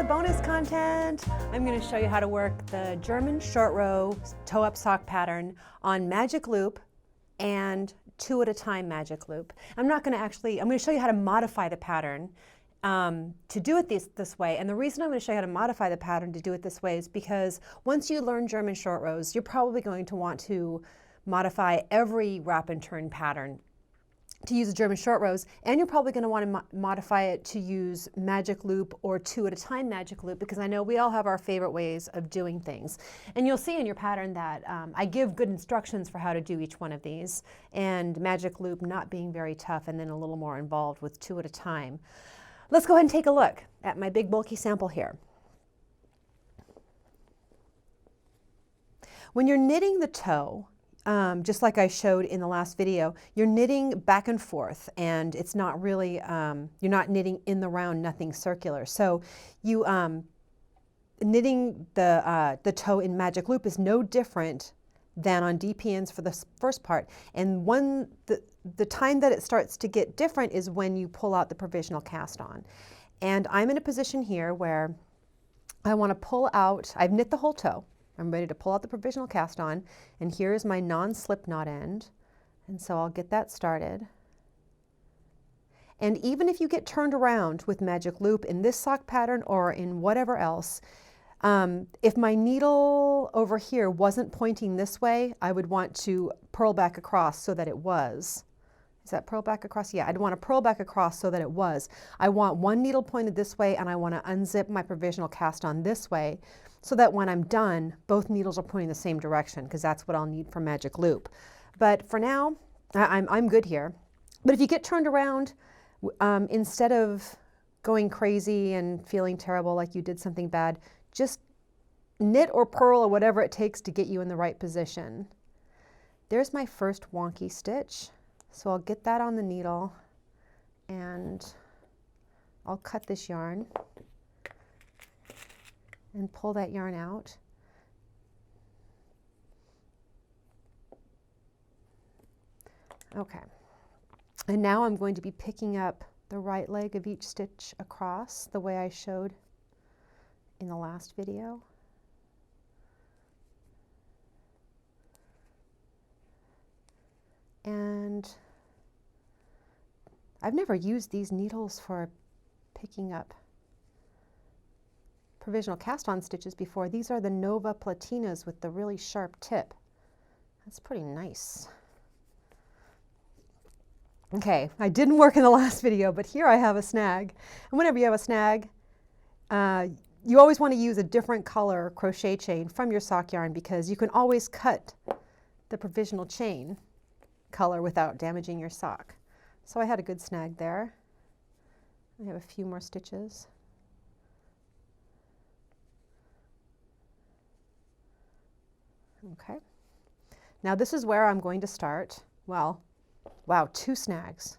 bonus content. I'm going to show you how to work the German short row toe-up sock pattern on magic loop and 2 at a time magic loop. I'm going to show you how to modify the pattern to do it this way. And the reason I'm going to show you how to modify the pattern to do it this way is because once you learn German short rows, you're probably going to want to modify every wrap and turn pattern to use the German short rows, and you're probably going to want to modify it to use magic loop or 2 at a time magic loop, because I know we all have our favorite ways of doing things. And you'll see in your pattern that I give good instructions for how to do each one of these, and magic loop not being very tough and then a little more involved with 2 at a time. Let's go ahead and take a look at my big bulky sample here. When you're knitting the toe, just like I showed in the last video, you're knitting back and forth, and it's not really, you're not knitting in the round, nothing circular. So you, knitting the toe in magic loop is no different than on DPNs for the first part. And the time that it starts to get different is when you pull out the provisional cast on. And I'm in a position here where I want to pull out, I've knit the whole toe. I'm ready to pull out the provisional cast on, and here's my non-slip knot end, and so I'll get that started. And even if you get turned around with magic loop in this sock pattern or in whatever else, if my needle over here wasn't pointing this way, I would want to purl back across so that it was. Is that purl back across? Yeah, I'd want to purl back across so that it was. I want one needle pointed this way, and I want to unzip my provisional cast on this way, so that when I'm done, both needles are pointing the same direction, because that's what I'll need for magic loop. But for now, I'm good here. But if you get turned around, instead of going crazy and feeling terrible like you did something bad, just knit or purl or whatever it takes to get you in the right position. There's my first wonky stitch. So I'll get that on the needle, and I'll cut this yarn and pull that yarn out. Okay, and now I'm going to be picking up the right leg of each stitch across the way I showed in the last video. And I've never used these needles for picking up provisional cast-on stitches before. These are the Nova Platinas with the really sharp tip. That's pretty nice. Okay, I didn't work in the last video, but here I have a snag. And whenever you have a snag, you always want to use a different color crochet chain from your sock yarn, because you can always cut the provisional chain color without damaging your sock. So I had a good snag there. I have a few more stitches. Okay. Now this is where I'm going to start. Well, wow, 2 snags.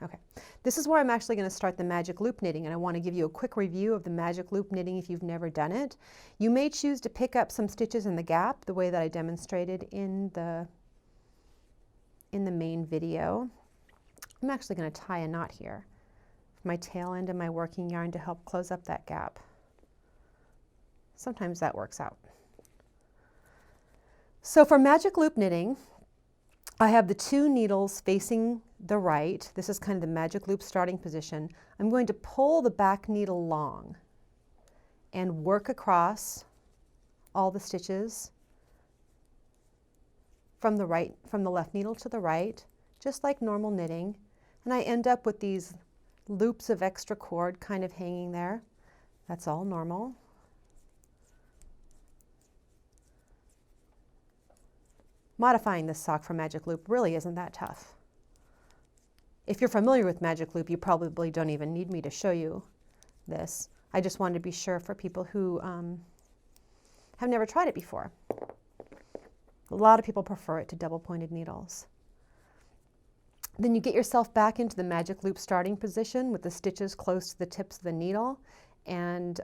Okay. This is where I'm actually going to start the magic loop knitting, and I want to give you a quick review of the magic loop knitting if you've never done it. You may choose to pick up some stitches in the gap the way that I demonstrated in the main video. I'm actually going to tie a knot here with my tail end of my working yarn to help close up that gap. Sometimes that works out. So for magic loop knitting, I have the 2 needles facing the right. This is kind of the magic loop starting position. I'm going to pull the back needle long and work across all the stitches from the left needle to the right, just like normal knitting. And I end up with these loops of extra cord kind of hanging there. That's all normal. Modifying this sock for magic loop really isn't that tough. If you're familiar with magic loop, you probably don't even need me to show you this. I just wanted to be sure for people who have never tried it before. A lot of people prefer it to double-pointed needles. Then you get yourself back into the magic loop starting position with the stitches close to the tips of the needle, and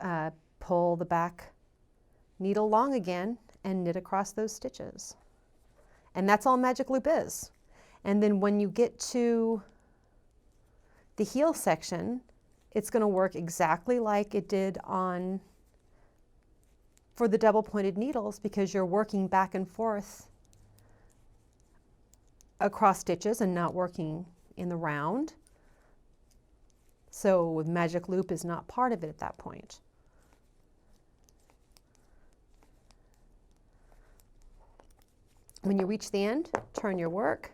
pull the back needle long again and knit across those stitches. And that's all magic loop is. And then when you get to the heel section, it's going to work exactly like it did for the double pointed needles, because you're working back and forth across stitches and not working in the round. So magic loop is not part of it at that point. When you reach the end, turn your work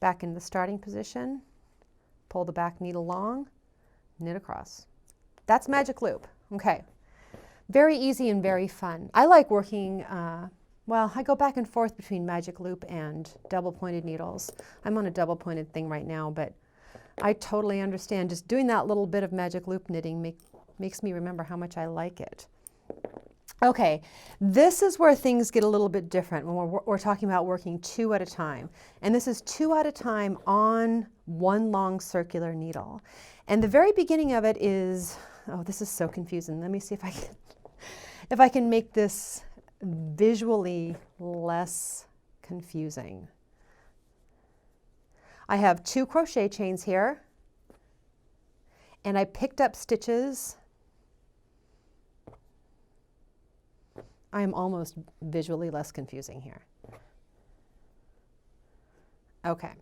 back into the starting position, pull the back needle long, knit across. That's magic loop. Okay. Very easy and very fun. I like working, well, I go back and forth between magic loop and double pointed needles. I'm on a double pointed thing right now, but I totally understand. Just doing that little bit of magic loop knitting makes me remember how much I like it. Okay, this is where things get a little bit different when we're talking about working 2 at a time. And this is 2 at a time on one long circular needle. And the very beginning of it is, oh, this is so confusing. Let me see if I can make this visually less confusing. I have 2 crochet chains here, and I picked up stitches. I am almost visually less confusing here. Okay,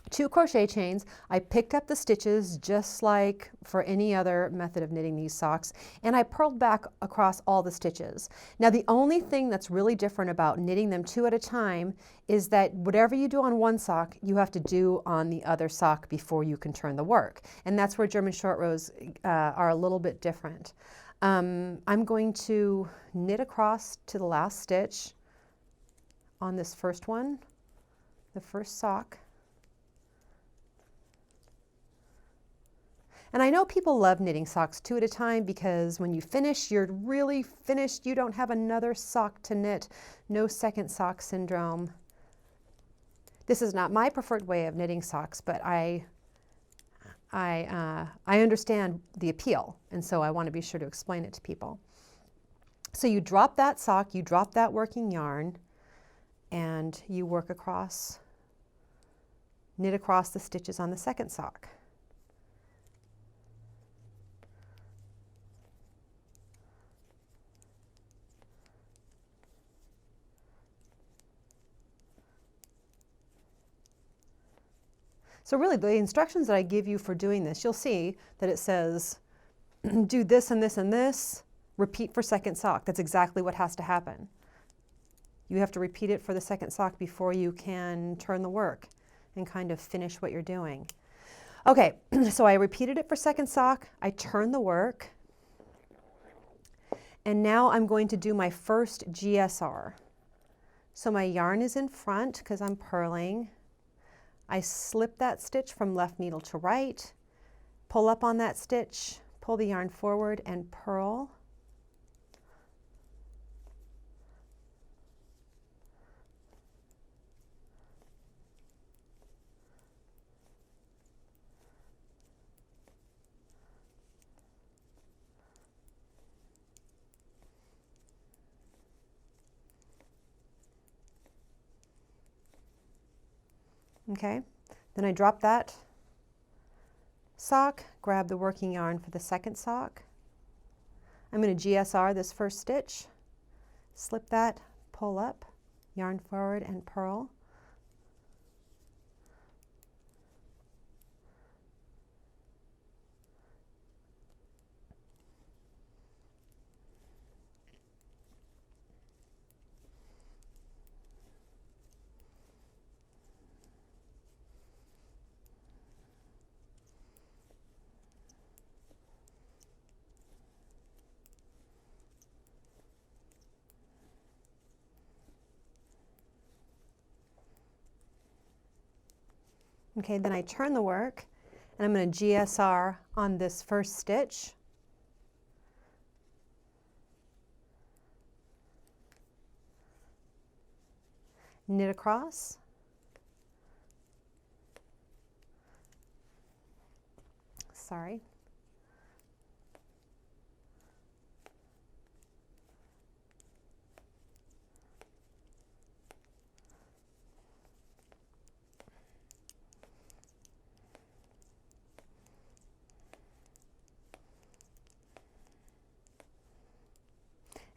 2 crochet chains. I picked up the stitches just like for any other method of knitting these socks, and I purled back across all the stitches. Now the only thing that's really different about knitting them 2 at a time is that whatever you do on one sock, you have to do on the other sock before you can turn the work. And that's where German short rows are a little bit different. I'm going to knit across to the last stitch on this first one, the first sock. And I know people love knitting socks 2 at a time because when you finish, you're really finished. You don't have another sock to knit. No second sock syndrome. This is not my preferred way of knitting socks, but I understand the appeal, and so I want to be sure to explain it to people. So you drop that sock, you drop that working yarn, and you work across, knit across the stitches on the second sock. So really the instructions that I give you for doing this, you'll see that it says do this and this and this, repeat for second sock. That's exactly what has to happen. You have to repeat it for the second sock before you can turn the work and kind of finish what you're doing. Okay, so I repeated it for second sock, I turned the work, and now I'm going to do my first GSR. So my yarn is in front because I'm purling. I slip that stitch from left needle to right, pull up on that stitch, pull the yarn forward and purl. Okay, then I drop that sock, grab the working yarn for the second sock. I'm going to GSR this first stitch, slip that, pull up, yarn forward and purl. Okay, then I turn the work, and I'm going to GSR on this first stitch. Knit across. Sorry.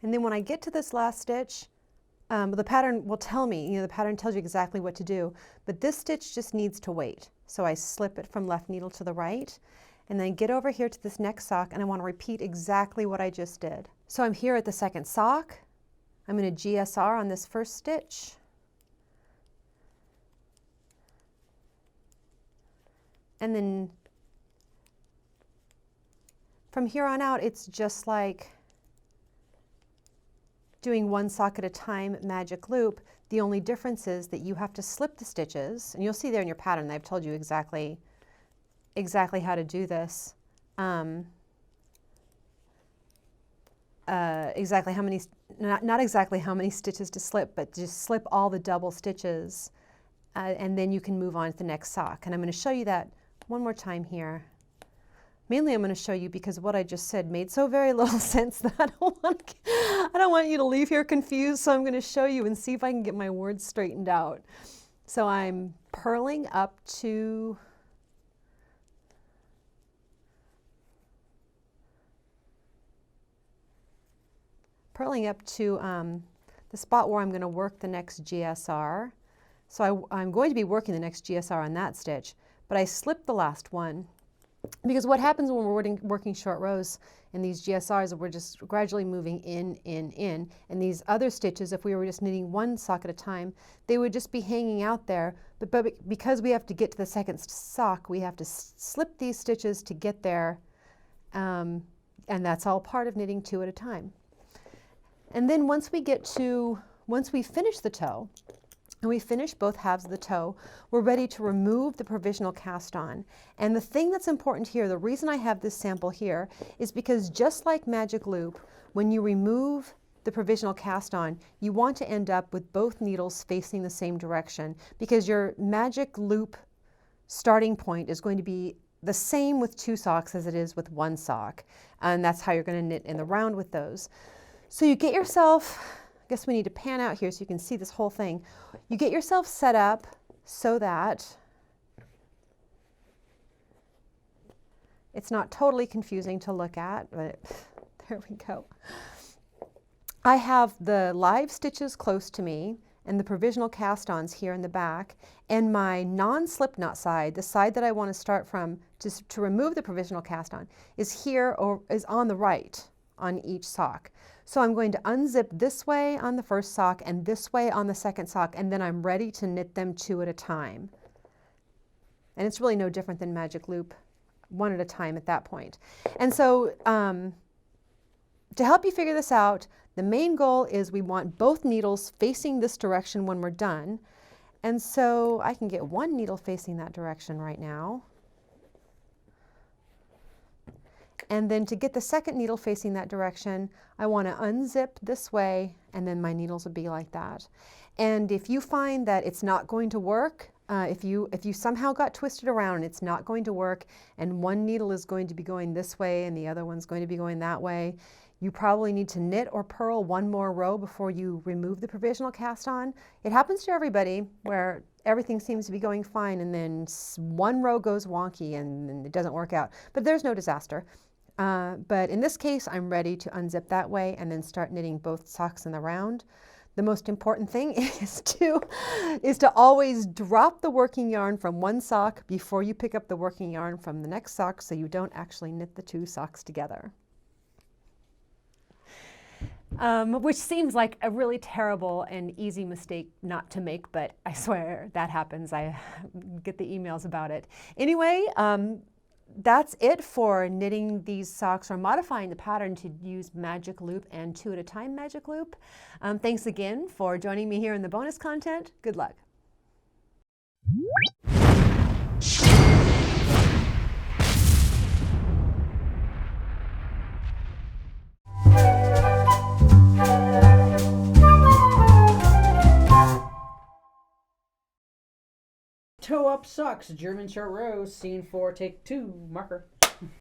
And then when I get to this last stitch, the pattern will tell me, the pattern tells you exactly what to do, but this stitch just needs to wait. So I slip it from left needle to the right, and then get over here to this next sock, and I want to repeat exactly what I just did. So I'm here at the second sock. I'm going to GSR on this first stitch. And then from here on out, it's just like doing one sock at a time magic loop. The only difference is that you have to slip the stitches, and you'll see there in your pattern that I've told you exactly how to do this. Exactly how many, not exactly how many stitches to slip, but just slip all the double stitches, and then you can move on to the next sock. And I'm going to show you that one more time here. Mainly I'm going to show you because what I just said made so very little sense that I don't want you to leave here confused, so I'm going to show you and see if I can get my words straightened out. So I'm purling up to the spot where I'm going to work the next GSR. So I'm going to be working the next GSR on that stitch, but I slipped the last one. Because what happens when we're working short rows in these GSRs is we're just gradually moving in. And these other stitches, if we were just knitting one sock at a time, they would just be hanging out there. But because we have to get to the second sock, we have to slip these stitches to get there. And that's all part of knitting two at a time. And then once we finish the toe, and we finish both halves of the toe, we're ready to remove the provisional cast on. And the thing that's important here, the reason I have this sample here, is because just like magic loop, when you remove the provisional cast on, you want to end up with both needles facing the same direction, because your magic loop starting point is going to be the same with two socks as it is with one sock. And that's how you're going to knit in the round with those. So you get yourself, I guess we need to pan out here so you can see this whole thing. You get yourself set up so that it's not totally confusing to look at, but there we go. I have the live stitches close to me and the provisional cast-ons here in the back, and my non-slip knot side, the side that I want to start from to remove the provisional cast-on, is here or is on the right on each sock. So I'm going to unzip this way on the first sock and this way on the second sock, and then I'm ready to knit them two at a time. And it's really no different than magic loop, one at a time at that point. And so to help you figure this out, the main goal is we want both needles facing this direction when we're done. And so I can get one needle facing that direction right now. And then to get the second needle facing that direction, I want to unzip this way, and then my needles would be like that. And if you find that it's not going to work, if you somehow got twisted around and it's not going to work, and one needle is going to be going this way and the other one's going to be going that way, you probably need to knit or purl one more row before you remove the provisional cast on. It happens to everybody where everything seems to be going fine and then one row goes wonky and it doesn't work out. But there's no disaster. But in this case, I'm ready to unzip that way and then start knitting both socks in the round. The most important thing is to always drop the working yarn from one sock before you pick up the working yarn from the next sock, so you don't actually knit the two socks together. Which seems like a really terrible and easy mistake not to make, but I swear that happens. I get the emails about it. Anyway, that's it for knitting these socks or modifying the pattern to use magic loop and two at a time magic loop. Thanks again for joining me here in the bonus content. Good luck. Toe up socks, German short row, scene 4, take 2, marker.